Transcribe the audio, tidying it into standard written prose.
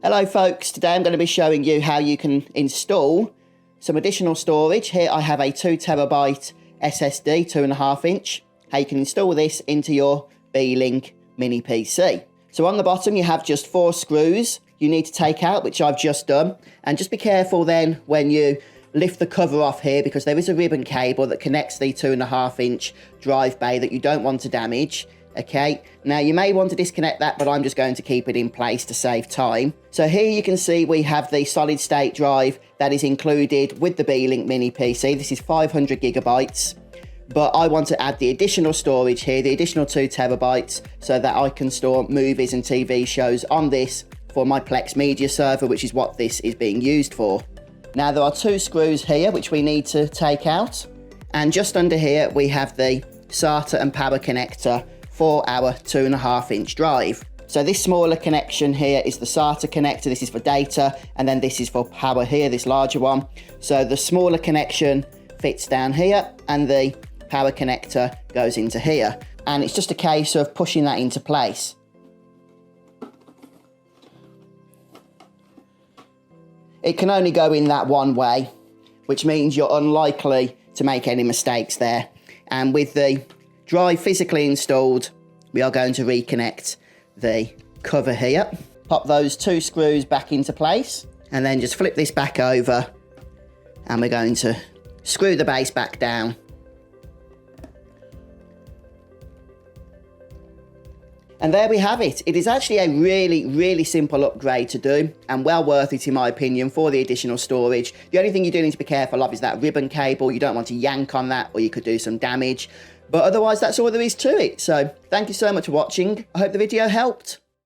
Hello folks, today I'm going to be showing you how you can install some additional storage. Here I have a 2TB SSD, 2.5 inch. How you can install this into your Beelink Mini PC. So on the bottom you have just 4 screws you need to take out, which I've just done. And just be careful then when you lift the cover off here, because there is a ribbon cable that connects the 2.5 inch drive bay that you don't want to damage. Okay, now you may want to disconnect that, but I'm just going to keep it in place to save time. So here you can see we have the solid state drive that is included with the Beelink Mini PC. This is 500 gigabytes, but I want to add the additional storage here, the additional 2 terabytes, so that I can store movies and TV shows on this for my Plex media server, which is what this is being used for. Now there are 2 screws here which we need to take out, and just under here we have the SATA and power connector for our 2.5 inch drive. So this smaller connection here is the SATA connector, this is for data, and then this is for power here, this larger one. So the smaller connection fits down here and the power connector goes into here. And it's just a case of pushing that into place. It can only go in that one way, which means you're unlikely to make any mistakes there. And with the drive physically installed, we are going to reconnect the cover here. Pop those 2 screws back into place and then just flip this back over, and we're going to screw the base back down. And there we have it. It is actually a really simple upgrade to do, and well worth it in my opinion for the additional storage. The only thing you do need to be careful of is that ribbon cable. You don't want to yank on that or you could do some damage. But otherwise, that's all there is to it. So thank you so much for watching. I hope the video helped.